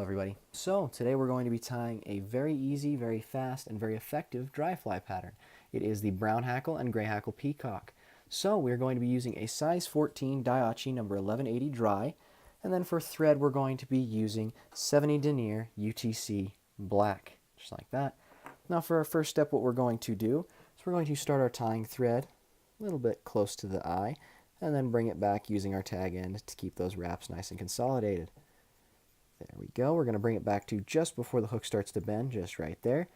everybody. So today we're going to be tying a very easy, very fast, and very effective dry fly pattern. It is the Brown Hackle and Gray Hackle Peacock. So we're going to be using a size 14 Daiichi number 1180 dry, and then for thread we're going to be using 70 denier UTC black, just like that. Now for our first step, what we're going to do is we're going to start our tying thread a little bit close to the eye, and then bring it back using our tag end to keep those wraps nice and consolidated. There we go. We're going to bring it back to just before the hook starts to bend, just right there.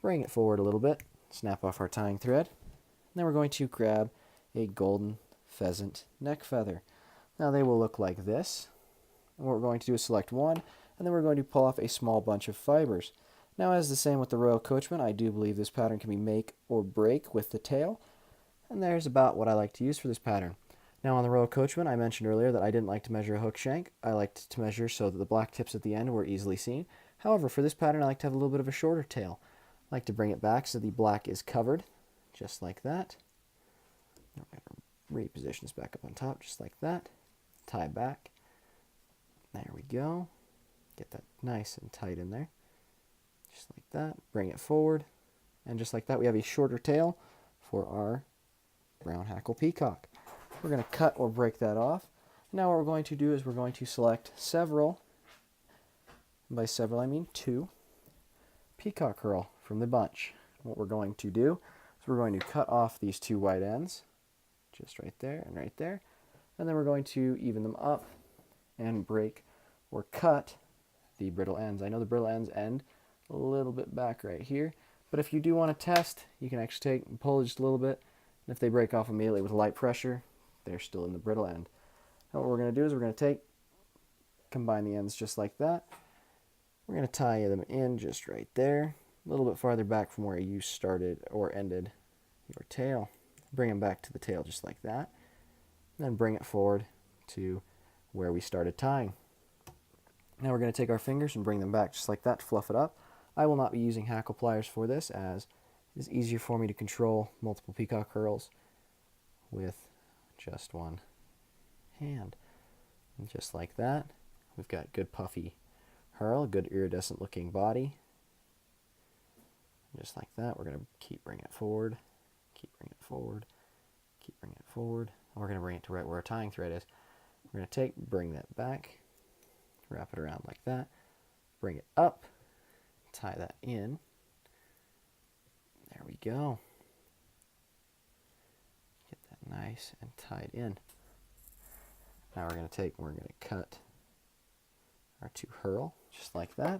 Bring it forward a little bit, snap off our tying thread. And then we're going to grab a golden pheasant neck feather. Now they will look like this. And what we're going to do is select one, and then we're going to pull off a small bunch of fibers. Now, as the same with the Royal Coachman, I do believe this pattern can be make or break with the tail. And there's about what I like to use for this pattern. Now on the Royal Coachman, I mentioned earlier that I didn't like to measure a hook shank. I liked to measure so that the black tips at the end were easily seen. However, for this pattern, I like to have a little bit of a shorter tail. I like to bring it back so the black is covered, just like that. I'm going to reposition this back up on top, just like that. Tie back. There we go. Get that nice and tight in there. Just like that. Bring it forward. And just like that, we have a shorter tail for our Brown Hackle Peacock. We're going to cut or break that off. Now what we're going to do is we're going to select several, and by several I mean 2, peacock herl from the bunch. What we're going to do is we're going to cut off these 2 white ends, just right there and right there, and then we're going to even them up and break or cut the brittle ends. I know the brittle ends end a little bit back right here, but if you do want to test, you can actually take and pull just a little bit, and if they break off immediately with light pressure, they're still in the brittle end. Now what we're going to do is we're going to combine the ends just like that. We're going to tie them in just right there, a little bit farther back from where you started or ended your tail. Bring them back to the tail just like that. And then bring it forward to where we started tying. Now we're going to take our fingers and bring them back just like that to fluff it up. I will not be using hackle pliers for this, as it is easier for me to control multiple peacock herls with just one hand. And just like that, we've got good puffy herl, good iridescent looking body. Just like that, we're going to keep bringing it forward, keep bringing it forward, keep bringing it forward. And we're going to bring it to right where our tying thread is. We're going to bring that back, wrap it around like that, bring it up, tie that in. There we go. Nice and tied in. Now we're going to cut our 2 herl just like that,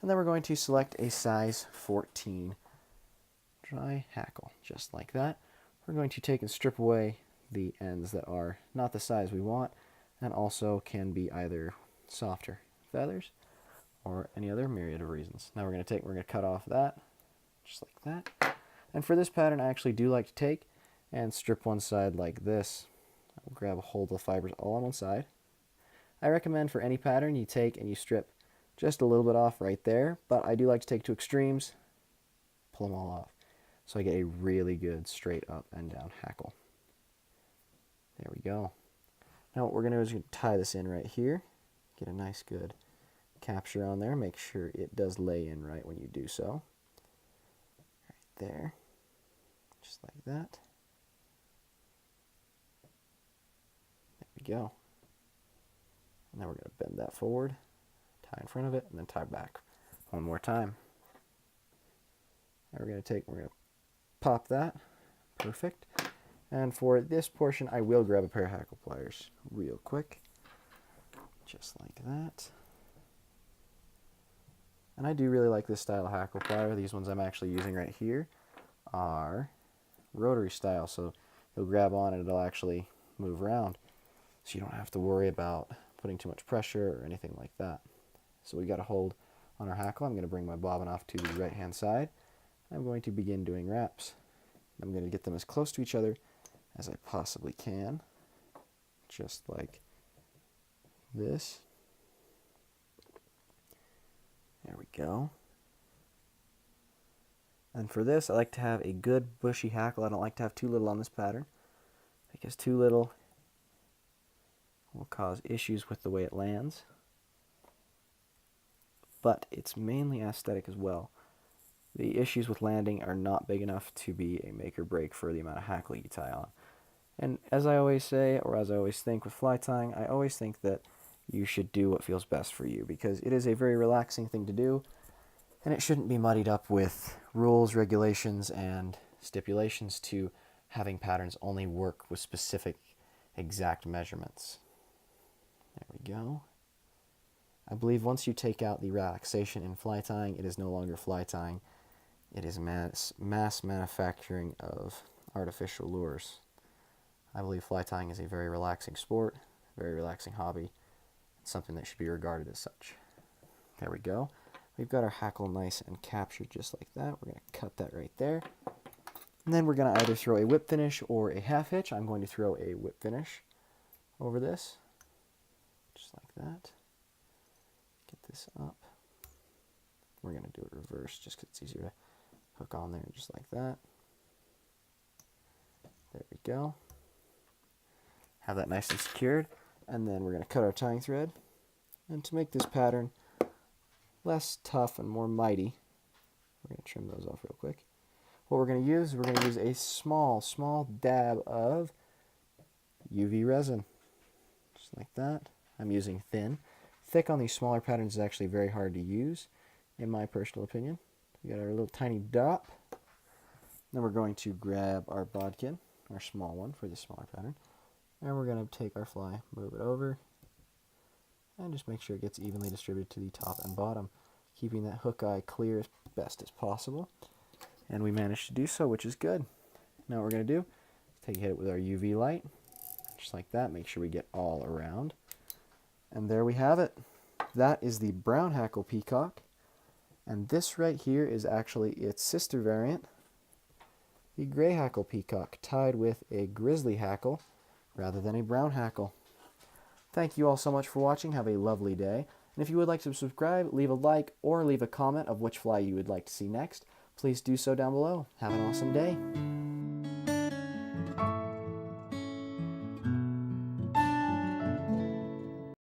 and then we're going to select a size 14 dry hackle just like that. We're going to take and strip away the ends that are not the size we want, and also can be either softer feathers or any other myriad of reasons. Now we're going to cut off that just like that. And for this pattern, I actually do like to take and strip one side like this. I'll grab a hold of the fibers all on one side. I recommend for any pattern you take and you strip just a little bit off right there, but I do like to take 2 extremes, pull them all off, so I get a really good straight up and down hackle. There we go. Now what we're going to do is tie this in right here, get a nice good capture on there, make sure it does lay in right when you do so. Right there, just like that. Go. And now we're going to bend that forward, tie in front of it, and then tie back one more time. Now we're going to pop that. Perfect. And for this portion, I will grab a pair of hackle pliers real quick, just like that. And I do really like this style of hackle plier. These ones I'm actually using right here are rotary style, so you'll grab on and it'll actually move around. So you don't have to worry about putting too much pressure or anything like that. So we got a hold on our hackle. I'm going to bring my bobbin off to the right hand side. I'm going to begin doing wraps. I'm going to get them as close to each other as I possibly can, just like this. There we go. And for this, I like to have a good bushy hackle. I don't like to have too little on this pattern, because too little will cause issues with the way it lands. but it's mainly aesthetic as well. The issues with landing are not big enough to be a make or break for the amount of hackle you tie on. And as I always say, or as I always think with fly tying, I always think that you should do what feels best for you, because it is a very relaxing thing to do, and it shouldn't be muddied up with rules, regulations, and stipulations to having patterns only work with specific exact measurements. There we go. I believe once you take out the relaxation in fly tying, it is no longer fly tying. It is mass manufacturing of artificial lures. I believe fly tying is a very relaxing sport, very relaxing hobby, something that should be regarded as such. There we go. We've got our hackle nice and captured just like that. We're going to cut that right there. And then we're going to either throw a whip finish or a half hitch. I'm going to throw a whip finish over this, just like that. Get this up. We're going to do it reverse just because it's easier to hook on there, just like that. There we go. Have that nice and secured. And then we're going to cut our tying thread. And to make this pattern less tough and more mighty, we're going to trim those off real quick. What we're going to use is a small dab of UV resin. Just like that. I'm using thin. Thick on these smaller patterns is actually very hard to use, in my personal opinion. We got our little tiny dot. Then we're going to grab our bodkin, our small one for the smaller pattern. And we're going to take our fly, move it over, and just make sure it gets evenly distributed to the top and bottom, keeping that hook eye clear as best as possible. And we managed to do so, which is good. Now what we're going to do is hit it with our UV light, just like that. Make sure we get all around. And there we have it. That is the Brown Hackle Peacock. And this right here is actually its sister variant, the Gray Hackle Peacock, tied with a grizzly hackle rather than a brown hackle. Thank you all so much for watching. Have a lovely day. And if you would like to subscribe, leave a like, or leave a comment of which fly you would like to see next, please do so down below. Have an awesome day.